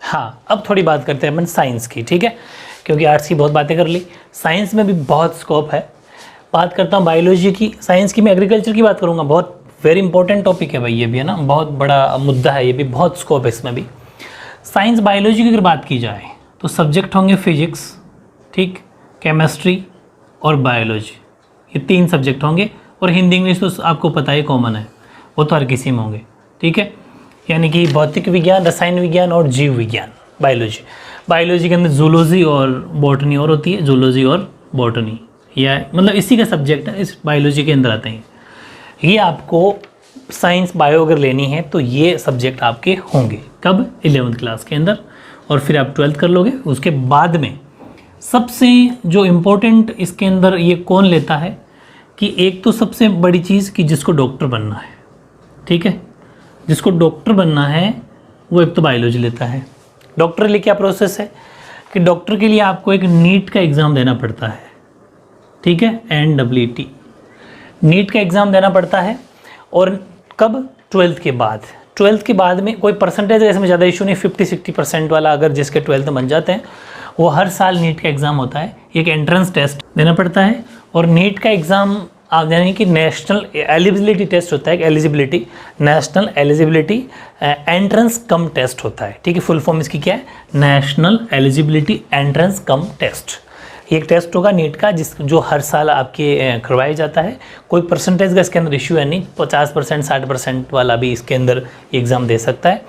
हाँ, अब थोड़ी बात करते हैं अपन साइंस की, ठीक है, क्योंकि आर्ट्स की बहुत बातें कर ली, साइंस में भी बहुत स्कोप है। बात करता हूँ बायोलॉजी की, साइंस की मैं एग्रीकल्चर की बात करूँगा, बहुत वेरी इंपॉर्टेंट टॉपिक है भाई, ये भी है ना, बहुत बड़ा मुद्दा है, ये भी बहुत स्कोप है इसमें भी। साइंस बायोलॉजी की अगर बात की जाए तो सब्जेक्ट होंगे फिजिक्स, ठीक, केमिस्ट्री और बायोलॉजी, ये 3 सब्जेक्ट होंगे। और हिंदी इंग्लिश तो आपको पता ही कॉमन है, वो तो हर किसी में होंगे, ठीक है। यानी कि भौतिक विज्ञान, रसायन विज्ञान और जीव विज्ञान बायोलॉजी। बायोलॉजी के अंदर जूलॉजी और बॉटनी और होती है, जूलॉजी और बॉटनी, या मतलब इसी का सब्जेक्ट है, इस बायोलॉजी के अंदर आते हैं। ये आपको साइंस बायो अगर लेनी है तो ये सब्जेक्ट आपके होंगे कब, 11th क्लास के अंदर, और फिर आप 12th कर लोगे। उसके बाद में सबसे जो इम्पोर्टेंट इसके अंदर ये कौन लेता है कि एक तो सबसे बड़ी चीज़ कि जिसको डॉक्टर बनना है, ठीक है, जिसको डॉक्टर बनना है वो एक तो बायोलॉजी लेता है। डॉक्टर के लिए क्या प्रोसेस है कि डॉक्टर के लिए आपको एक नीट का एग्ज़ाम देना पड़ता है, ठीक है, NWT नीट का एग्ज़ाम देना पड़ता है। और कब, 12th के बाद। 12th के बाद में कोई परसेंटेज ऐसे में ज़्यादा इशू नहीं, 50-60% वाला अगर जिसके 12th बन जाते हैं, वो हर साल नीट का एग्ज़ाम होता है, एक एंट्रेंस टेस्ट देना पड़ता है। और नीट का एग्ज़ाम आप यानी कि नेशनल एलिजिबिलिटी टेस्ट होता है, एलिजिबिलिटी, नेशनल एलिजिबिलिटी एंट्रेंस कम टेस्ट होता है, ठीक है। फुल फॉर्म इसकी क्या है, नेशनल एलिजिबिलिटी एंट्रेंस कम टेस्ट। एक टेस्ट होगा नीट का जो हर साल आपके करवाया जाता है। कोई परसेंटेज का इसके अंदर इशू है नहीं, 50% 60% वाला भी इसके अंदर एग्ज़ाम दे सकता है।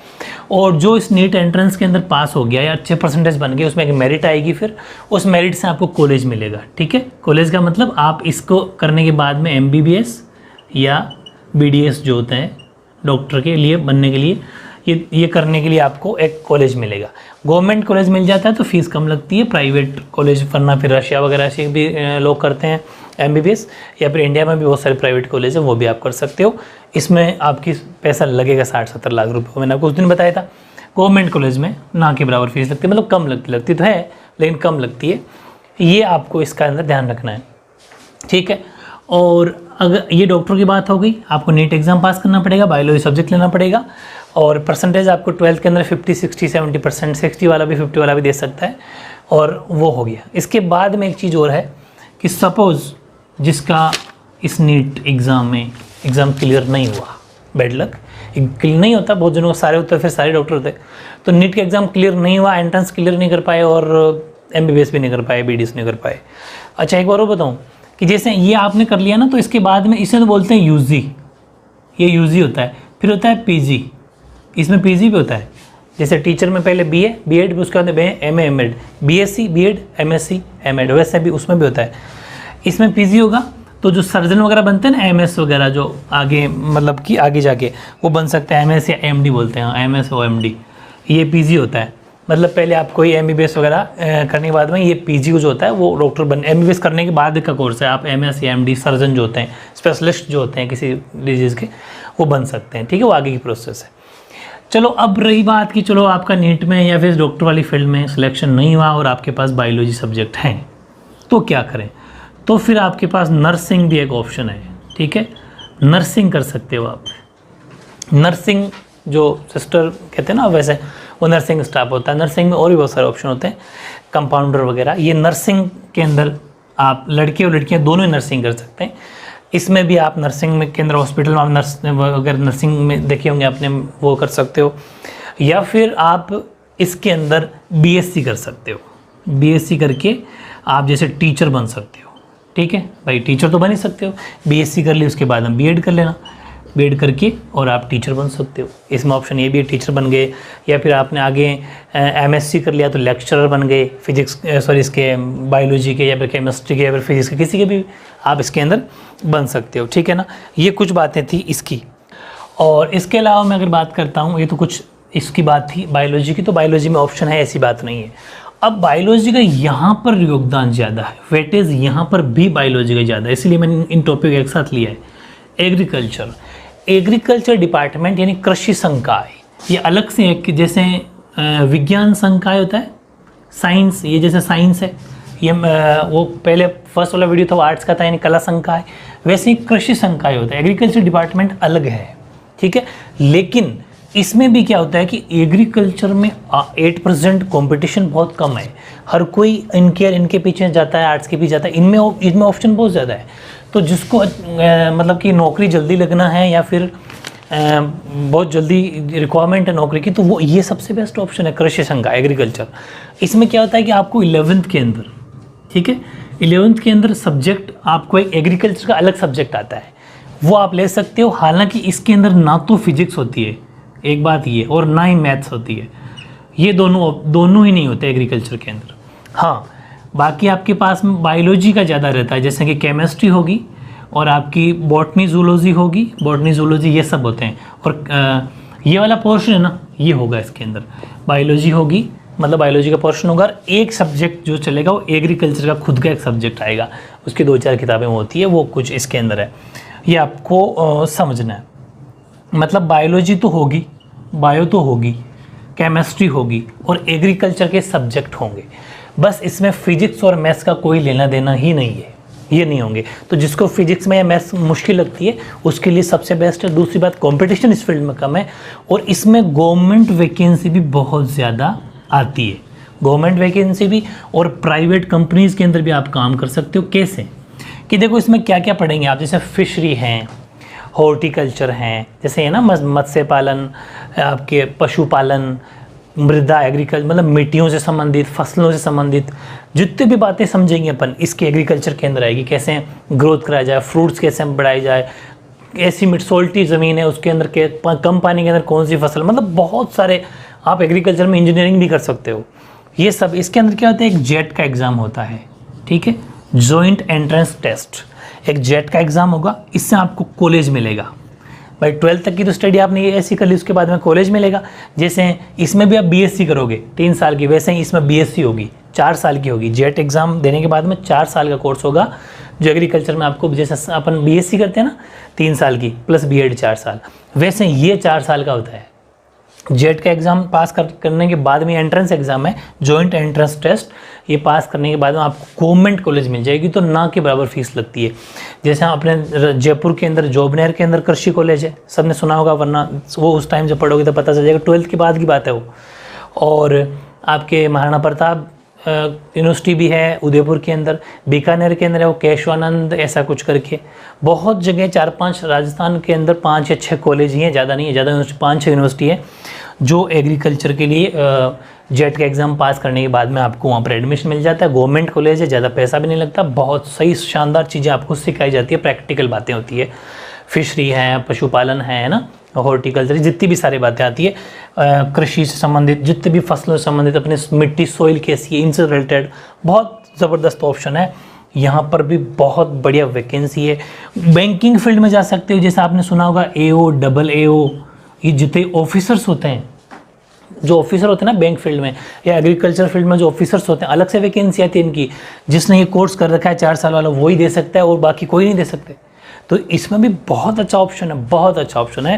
और जो इस नीट एंट्रेंस के अंदर पास हो गया या अच्छे परसेंटेज बन गए, उसमें एक मेरिट आएगी, फिर उस मेरिट से आपको कॉलेज मिलेगा, ठीक है। कॉलेज का मतलब आप इसको करने के बाद में MBBS या BDS जो होता है डॉक्टर के लिए बनने के लिए, ये करने के लिए आपको एक कॉलेज मिलेगा। गवर्नमेंट कॉलेज मिल जाता है तो फीस कम लगती है, प्राइवेट कॉलेज वरना फिर रशिया वगैरह से भी लोग करते हैं MBBS, या फिर इंडिया में भी बहुत सारे प्राइवेट कॉलेज हैं, वो भी आप कर सकते हो। इसमें आपकी पैसा लगेगा 60-70 लाख रुपये, मैंने आपको उस दिन बताया था। गवर्नमेंट कॉलेज में ना के बराबर फीस लगती है, मतलब कम लगती तो है लेकिन कम लगती है, ये आपको इसका अंदर ध्यान रखना है, ठीक है। और अगर ये डॉक्टर की बात हो गई, आपको नीट एग्ज़ाम पास करना पड़ेगा, बायोलॉजी सब्जेक्ट लेना पड़ेगा, और परसेंटेज आपको 12th के अंदर 50, 60, 70%, 60 वाला भी 50 वाला भी दे सकता है, और वो हो गया। इसके बाद में एक चीज़ और है कि सपोज़ जिसका इस नीट एग्ज़ाम में एग्ज़ाम क्लियर नहीं हुआ, बैड लक, क्लियर नहीं होता, बहुत जनों को सारे होते फिर सारे डॉक्टर होते, तो नीट का एग्ज़ाम क्लियर नहीं हुआ, एंट्रेंस क्लियर नहीं कर पाए और MBBS भी नहीं कर पाए, BDS नहीं कर पाए। अच्छा, एक बार और बताऊँ कि जैसे ये आपने कर लिया ना, तो इसके बाद में इसे तो बोलते हैं UG, ये UG होता है, फिर होता है PG, इसमें PG भी होता है। जैसे टीचर में पहले BA, B.Ed, उसके बाद MA, M.Ed, BSc, B.Ed, MSc, M.Ed, वैसे भी उसमें भी होता है। इसमें PG होगा तो जो सर्जन वगैरह बनते हैं ना, MS वगैरह, जो आगे मतलब कि आगे जाके वो बन सकते हैं, MS या MD बोलते हैं, MS और MD, ये PG होता है। मतलब पहले आप कोई MBBS वगैरह करने के बाद में ये PG जो होता है वो डॉक्टर बन, MBBS करने के बाद का कोर्स है। आप MS या MD सर्जन जो होते हैं, स्पेशलिस्ट जो होते हैं किसी डिजीज़ के, वो बन सकते हैं, ठीक है, वो आगे की प्रोसेस है। चलो, अब रही बात कि चलो आपका नीट में या फिर डॉक्टर वाली फील्ड में सिलेक्शन नहीं हुआ और आपके पास बायोलॉजी सब्जेक्ट हैं, तो क्या करें। तो फिर आपके पास नर्सिंग भी एक ऑप्शन है, ठीक है, नर्सिंग कर सकते हो आप। नर्सिंग जो सिस्टर कहते हैं ना, वैसे वो नर्सिंग स्टाफ होता है। नर्सिंग में और भी बहुत सारे ऑप्शन होते हैं, कंपाउंडर वगैरह। ये नर्सिंग के अंदर आप लड़के और लड़कियां दोनों ही नर्सिंग कर सकते हैं। इसमें भी आप नर्सिंग में केंद्र हॉस्पिटल में नर्स अगर नर्सिंग में देखे होंगे आपने, वो कर सकते हो, या फिर आप इसके अंदर BSc कर सकते हो। BSc करके आप जैसे टीचर बन सकते हो, ठीक है भाई, टीचर तो बन ही सकते हो। BSc कर ली, उसके बाद हम B.Ed कर लेना, B.Ed करके और आप टीचर बन सकते हो। इसमें ऑप्शन ये भी है, टीचर बन गए, या फिर आपने आगे MSc कर लिया तो लेक्चरर बन गए, फिजिक्स इसके बायोलॉजी के, या फिर केमिस्ट्री के, या फिर फिजिक्स के, किसी के भी आप इसके अंदर बन सकते हो, ठीक है ना। ये कुछ बातें थी इसकी। और इसके अलावा मैं अगर बात करता हूँ, ये तो कुछ इसकी बात थी बायोलॉजी की, तो बायोलॉजी में ऑप्शन है, ऐसी बात नहीं है। अब बायोलॉजी का यहाँ पर योगदान ज़्यादा है, वेटेज यहाँ पर भी बायोलॉजी का ज़्यादा है, इसलिए मैंने इन टॉपिक एक साथ लिया है। एग्रीकल्चर डिपार्टमेंट यानी कृषि संकाय, ये अलग से है कि जैसे विज्ञान संकाय होता है, साइंस, ये जैसे साइंस है, ये वो पहले फर्स्ट वाला वीडियो था आर्ट्स का था, यानी कला संकाय, वैसे ही कृषि संकाय होता है। एग्रीकल्चर डिपार्टमेंट अलग है, ठीक है, लेकिन इसमें भी क्या होता है कि एग्रीकल्चर में 8% कंपटीशन बहुत कम है, हर कोई इनके पीछे जाता है, आर्ट्स के पीछे जाता है, इनमें ऑप्शन बहुत ज़्यादा है। तो जिसको मतलब कि नौकरी जल्दी लगना है या फिर बहुत जल्दी रिक्वायरमेंट है नौकरी की, तो वो ये सबसे बेस्ट ऑप्शन है कृषि संघ का, एग्रीकल्चर। इसमें क्या होता है कि आपको 11th के अंदर, ठीक है, 11th के अंदर सब्जेक्ट आपको एक एग्रीकल्चर का अलग सब्जेक्ट आता है, वो आप ले सकते हो। हालांकि इसके अंदर ना तो फिजिक्स होती है, एक बात ये, और ना ही मैथ्स होती है, ये दोनों ही नहीं होते एग्रीकल्चर के अंदर। हाँ, बाकी आपके पास में बायोलॉजी का ज़्यादा रहता है, जैसे कि केमिस्ट्री होगी और आपकी बॉटनी जूलॉजी होगी, बॉटनी जूलॉजी ये सब होते हैं। और ये वाला पोर्शन है ना, ये होगा इसके अंदर, बायोलॉजी होगी, मतलब बायोलॉजी का पोर्शन होगा। एक सब्जेक्ट जो चलेगा वो एग्रीकल्चर का खुद का एक सब्जेक्ट आएगा, उसकी 2-4 किताबें होती है, वो कुछ इसके अंदर है, ये आपको समझना है। मतलब बायोलॉजी तो होगी, बायो तो होगी, केमिस्ट्री होगी और एग्रीकल्चर के सब्जेक्ट होंगे, बस इसमें फिजिक्स और मैथ्स का कोई लेना देना ही नहीं है, ये नहीं होंगे। तो जिसको फिजिक्स में या मैथ्स मुश्किल लगती है उसके लिए सबसे बेस्ट है। दूसरी बात, कंपटीशन इस फील्ड में कम है और इसमें गवर्नमेंट वैकेंसी भी बहुत ज़्यादा आती है, गवर्नमेंट वैकेंसी भी, और प्राइवेट कंपनीज़ के अंदर भी आप काम कर सकते हो। कैसे कि देखो इसमें क्या क्या पढ़ेंगे आप, जैसे फिशरी हैं, हॉर्टिकल्चर हैं, जैसे है ना मत्स्य पालन, आपके पशुपालन, मृदा एग्रीकल्चर, मतलब मिट्टियों से संबंधित, फसलों से संबंधित जितनी भी बातें समझेंगे अपन, इसके एग्रीकल्चर के अंदर आएगी। कैसे ग्रोथ कराया जाए, फ्रूट्स कैसे बढ़ाई जाए, ऐसी सोल्टी ज़मीन है उसके अंदर के कम पानी के अंदर कौन सी फसल, मतलब बहुत सारे आप एग्रीकल्चर में इंजीनियरिंग भी कर सकते हो। ये सब इसके अंदर क्या होता है, एक जेट का एग्ज़ाम होता है, ठीक है, जॉइंट एंट्रेंस टेस्ट, एक जेट का एग्ज़ाम होगा, इससे आपको कॉलेज मिलेगा। भाई 12th तक की तो स्टडी आपने ये ऐसी कर ली, उसके बाद में कॉलेज मिलेगा। जैसे इसमें भी आप बीएससी करोगे 3 साल की, वैसे ही इसमें बीएससी होगी 4 साल की होगी। जेट एग्ज़ाम देने के बाद में 4 साल का कोर्स होगा, जो एग्रीकल्चर में आपको, जैसे अपन बीएससी करते हैं ना 3 साल की प्लस बीएड 4 साल, वैसे ये 4 साल का होता है। जेट का एग्ज़ाम पास करने के बाद में एंट्रेंस एग्ज़ाम है, जॉइंट एंट्रेंस टेस्ट, ये पास करने के बाद में आपको गवर्नमेंट कॉलेज मिल जाएगी, तो ना के बराबर फीस लगती है। जैसे अपने जयपुर के अंदर जोबनेर के अंदर कृषि कॉलेज है, सबने सुना होगा, वरना वो उस टाइम जब पढ़ोगे तो पता चल जाएगा, 12th के बाद की बात है वो। और आपके महाराणा प्रताप यूनिवर्सिटी भी है उदयपुर के अंदर, बीकानेर के अंदर है वो केशवानंद ऐसा कुछ करके, बहुत जगह 4-5 राजस्थान के अंदर 5 या 6 कॉलेज ही हैं, ज़्यादा नहीं है, ज़्यादा 5-6 यूनिवर्सिटी है जो एग्रीकल्चर के लिए जेट का एग्ज़ाम पास करने के बाद में आपको वहाँ पर एडमिशन मिल जाता है। गवर्नमेंट कॉलेज है, ज़्यादा पैसा भी नहीं लगता, बहुत सही शानदार चीज़ें आपको सिखाई जाती है, प्रैक्टिकल बातें होती है, फिशरी है, पशुपालन है ना, हॉर्टिकल्चर, जितनी भी सारी बातें आती है कृषि से संबंधित, जितने भी फसलों से संबंधित, अपने मिट्टी सॉइल कैसी है, इनसे रिलेटेड बहुत ज़बरदस्त ऑप्शन है। यहाँ पर भी बहुत बढ़िया वैकेंसी है। बैंकिंग फील्ड में जा सकते हो, जैसे आपने सुना होगा AO, AA, ये जितने ऑफिसर्स होते हैं, जो ऑफिसर होते हैं ना बैंक फील्ड में या एग्रीकल्चर फील्ड में, जो ऑफिसर्स होते हैं, अलग से वैकेंसी आती है इनकी। जिसने ये कोर्स कर रखा है 4 साल वाला वही दे सकता है और बाकी कोई नहीं दे सकते। तो इसमें भी बहुत अच्छा ऑप्शन है, बहुत अच्छा ऑप्शन है।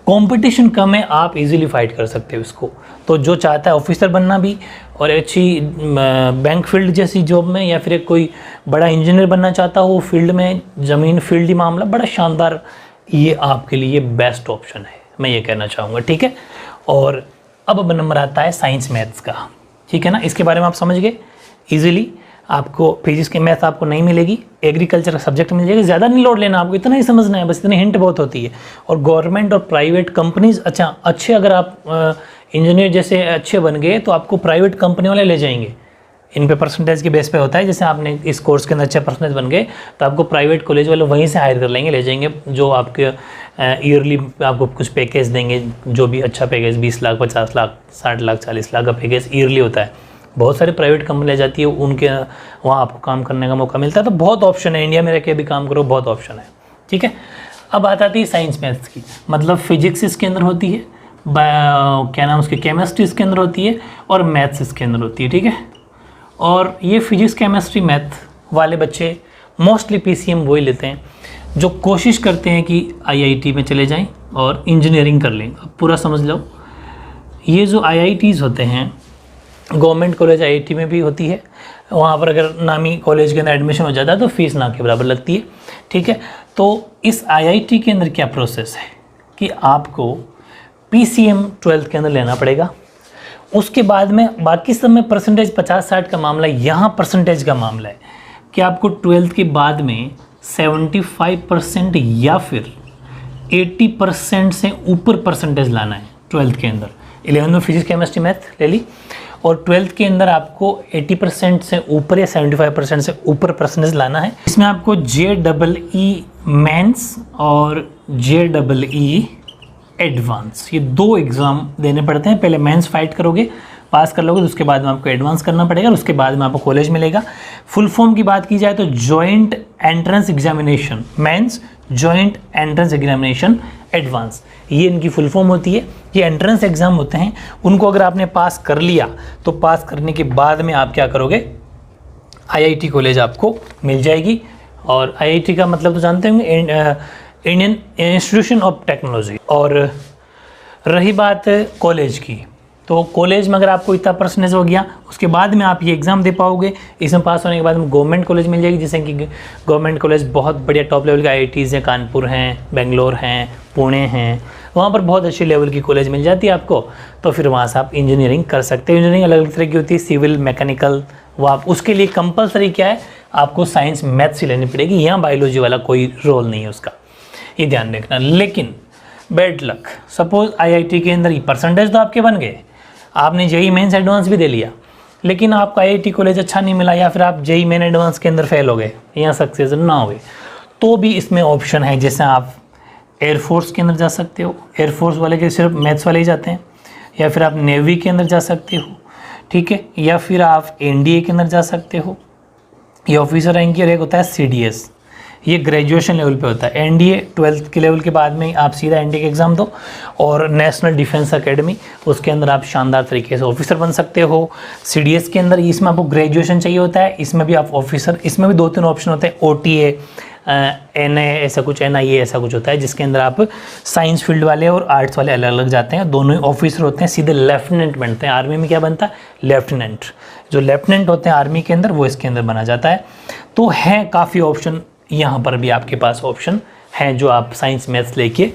कंपटीशन कम है, आप इजीली फाइट कर सकते हो इसको। तो जो चाहता है ऑफिसर बनना भी और अच्छी बैंक फील्ड जैसी जॉब में, या फिर कोई बड़ा इंजीनियर बनना चाहता हो फील्ड में, ज़मीन फील्ड ही मामला बड़ा शानदार, ये आपके लिए बेस्ट ऑप्शन है, मैं ये कहना चाहूँगा, ठीक है। और अब नंबर आता है साइंस मैथ्स का, ठीक है ना। इसके बारे में आप समझ गए ईजिली, आपको फिजिक्स के मैथ आपको नहीं मिलेगी, एग्रीकल्चर का सब्जेक्ट मिल जाएगा, ज़्यादा नहीं लोड लेना, आपको इतना ही समझना है, बस इतनी हिंट बहुत होती है। और गवर्नमेंट और प्राइवेट कंपनीज, अच्छा अच्छे अगर आप इंजीनियर जैसे अच्छे बन गए तो आपको प्राइवेट कंपनी वाले ले जाएंगे, इन पे परसेंटेज के बेस पे होता है। जैसे आपने इस कोर्स के अंदर अच्छे परसेंटेज बन गए तो आपको प्राइवेट कॉलेज वाले वहीं से हायर कर लेंगे, ले जाएंगे, जो आपके ईयरली आपको कुछ पैकेज देंगे, जो भी अच्छा पैकेज 20 लाख, 50 लाख, 60 लाख, 40 लाख का पैकेज ईयरली होता है। बहुत सारी प्राइवेट कंपनी ले जाती है, उनके वहाँ आपको काम करने का मौका मिलता है। तो बहुत ऑप्शन है, इंडिया में रह के भी काम करो, बहुत ऑप्शन है, ठीक है। अब बात आती है साइंस मैथ्स की, मतलब फिजिक्स इसके अंदर होती है, क्या नाम उसके, केमिस्ट्री इसके अंदर होती है और मैथ्स इसके अंदर होती है, ठीक है। और ये फिजिक्स केमिस्ट्री मैथ वाले बच्चे मोस्टली PCM वही लेते हैं जो कोशिश करते हैं कि IIT में चले जाएं और इंजीनियरिंग कर लें। अब पूरा समझ लो, ये जो IITs होते हैं, गवर्नमेंट कॉलेज IIT में भी होती है, वहाँ पर अगर नामी कॉलेज के अंदर एडमिशन हो जाता है तो फीस ना के बराबर लगती है, ठीक है। तो इस IIT के अंदर क्या प्रोसेस है कि आपको PCM 12th के अंदर लेना पड़ेगा। उसके बाद में बाकी सब में परसेंटेज 50-60 का मामला है, यहाँ परसेंटेज का मामला है कि आपको 12th के बाद में 75% या फिर 80% से ऊपर परसेंटेज लाना है 12th के अंदर। 11th में फिजिक्स केमिस्ट्री मैथ ले ली और 12th के अंदर आपको 80% से ऊपर या 75% से ऊपर परसेंटेज लाना है। इसमें आपको JEE मेंस और JEE एडवांस, ये 2 एग्ज़ाम देने पड़ते हैं। पहले मेंस फाइट करोगे, पास कर लोगे तो उसके बाद में आपको एडवांस करना पड़ेगा और उसके बाद में आपको कॉलेज मिलेगा। फुल फॉर्म की बात की जाए तो joint entrance examination mains, joint entrance examination advance, ये इनकी फुल फॉर्म होती है। ये एंट्रेंस एग्ज़ाम होते हैं, उनको अगर आपने पास कर लिया तो पास करने के बाद में आप क्या करोगे, IIT कॉलेज आपको मिल जाएगी। और IIT का मतलब तो जानते होंगे, इंडियन इंस्टीट्यूशन ऑफ टेक्नोलॉजी। और रही बात कॉलेज की, तो कॉलेज में अगर आपको इतना परसेंटेज हो गया उसके बाद में आप ये एग्ज़ाम दे पाओगे। इसमें पास होने के बाद में गवर्नमेंट कॉलेज मिल जाएगी, जैसे कि गवर्नमेंट कॉलेज बहुत बढ़िया टॉप लेवल के IITs हैं, कानपुर हैं, बेंगलोर हैं, पुणे हैं, वहाँ पर बहुत अच्छी लेवल की कॉलेज मिल जाती है आपको। तो फिर वहाँ से आप इंजीनियरिंग कर सकते हो। इंजीनियरिंग अलग अलग तरह की होती है, सिविल, मैकेनिकल, वो आप उसके लिए कंपलसरी क्या है, आपको साइंस मैथ्स ही लेनी पड़ेगी। यहाँ बायोलॉजी वाला कोई रोल नहीं है उसका, ये ध्यान रखना। लेकिन बैड लक, सपोज IIT के अंदर ही परसेंटेज तो आपके बन गए, आपने JEE मेंस एडवांस भी दे लिया, लेकिन आपका IIT कॉलेज अच्छा नहीं मिला या फिर आप JEE मेन एडवांस के अंदर फेल हो गए या सक्सेस ना हुए, तो भी इसमें ऑप्शन है। जैसे आप एयरफोर्स के अंदर जा सकते हो, एयरफोर्स वाले के सिर्फ मैथ्स वाले ही जाते हैं, या फिर आप नेवी के अंदर जा सकते हो, ठीक है, या फिर आप NDA के अंदर जा सकते हो। ये ऑफिसर रैंक की, और एक होता है CDS, ये ग्रेजुएशन लेवल पे होता है। NDA 12th के लेवल के बाद में आप सीधा NDA का एग्ज़ाम दो, और नेशनल डिफेंस एकेडमी, उसके अंदर आप शानदार तरीके से ऑफिसर बन सकते हो। CDS के अंदर इसमें आपको ग्रेजुएशन चाहिए होता है, इसमें भी आप ऑफिसर, इसमें भी 2-3 ऑप्शन होते हैं, OTA, NA ऐसा कुछ, NIA ऐसा कुछ होता है, जिसके अंदर आप साइंस फील्ड वाले और आर्ट्स वाले अलग अलग जाते हैं। दोनों ही ऑफिसर होते हैं, सीधे लेफ्टिनेंट बनते हैं। आर्मी में क्या बनता है, लेफ्टिनेंट। जो लेफ्टिनेंट होते हैं आर्मी के अंदर, वो इसके अंदर बना जाता है। तो है काफ़ी ऑप्शन, यहाँ पर भी आपके पास ऑप्शन है जो आप साइंस मैथ्स लेके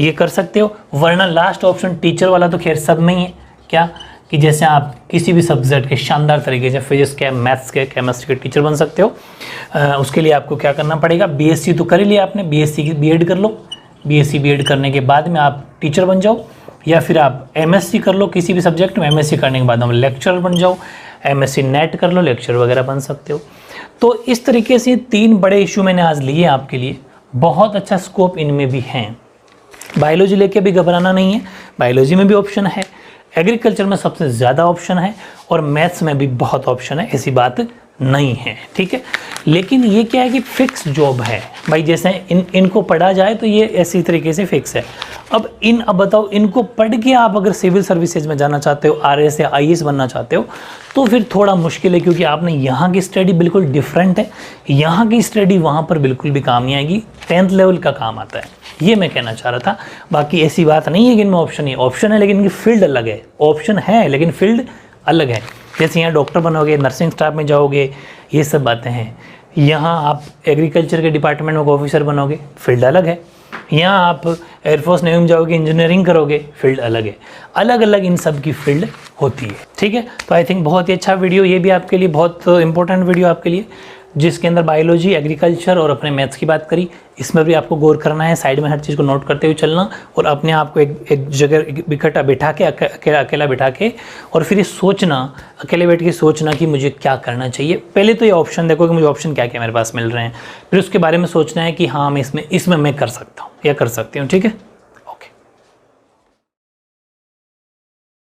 ये कर सकते हो। वरना लास्ट ऑप्शन टीचर वाला तो खैर सब में ही है, क्या कि जैसे आप किसी भी सब्जेक्ट के शानदार तरीके से फिजिक्स के, मैथ्स के, केमिस्ट्री के टीचर बन सकते हो। उसके लिए आपको क्या करना पड़ेगा, BSc तो कर ही लिया आपने, BSc की BEd कर लो। BSc BEd करने के बाद में आप टीचर बन जाओ, या फिर आप MSc कर लो किसी भी सब्जेक्ट में। MSc करने के बाद हम लेक्चरर बन जाओ, MSc नेट कर लो, लेक्चर वगैरह बन सकते हो। तो इस तरीके से 3 बड़े इशू मैंने आज लिए आपके लिए, बहुत अच्छा स्कोप इनमें भी है। बायोलॉजी लेके भी घबराना नहीं है, बायोलॉजी में भी ऑप्शन है, एग्रीकल्चर में सबसे ज़्यादा ऑप्शन है, और मैथ्स में भी बहुत ऑप्शन है, ऐसी बात नहीं है, ठीक है। लेकिन ये क्या है कि फिक्स जॉब है भाई, जैसे इनको पढ़ा जाए तो ये ऐसी तरीके से फिक्स है। अब बताओ, इनको पढ़ के आप अगर सिविल सर्विसेज में जाना चाहते हो, RS या IAS बनना चाहते हो, तो फिर थोड़ा मुश्किल है, क्योंकि आपने यहाँ की स्टडी बिल्कुल डिफरेंट है। यहाँ की स्टडी वहाँ पर बिल्कुल भी काम नहीं आएगी, 10th लेवल का काम आता है, ये मैं कहना चाह रहा था। बाकी ऐसी बात नहीं है कि इनमें ऑप्शन ही ऑप्शन है, लेकिन इनकी फील्ड अलग है। ऑप्शन है लेकिन फील्ड अलग है। जैसे यहाँ डॉक्टर बनोगे, नर्सिंग स्टाफ में जाओगे, ये सब बातें हैं। यहाँ आप एग्रीकल्चर के डिपार्टमेंट में ऑफिसर बनोगे, फील्ड अलग है। यहाँ आप एयरफोर्स नेवी में जाओगे, इंजीनियरिंग करोगे, फील्ड अलग है। अलग अलग इन सब की फील्ड होती है, ठीक है। तो आई थिंक बहुत ही अच्छा वीडियो, ये भी आपके लिए बहुत इंपॉर्टेंट वीडियो आपके लिए, जिसके अंदर बायोलॉजी, एग्रीकल्चर और अपने मैथ्स की बात करी। इसमें भी आपको गौर करना है, साइड में हर चीज़ को नोट करते हुए चलना, और अपने आप को एक जगह इकट्ठा बिठा के, अकेला बिठा के, और फिर ये सोचना, अकेले बैठ के सोचना कि मुझे क्या करना चाहिए। पहले तो ये ऑप्शन देखो कि मुझे ऑप्शन क्या क्या मेरे पास मिल रहे हैं, फिर उसके बारे में सोचना है कि हाँ मैं इसमें मैं कर सकता हूँ या कर सकती हूँ, ठीक है।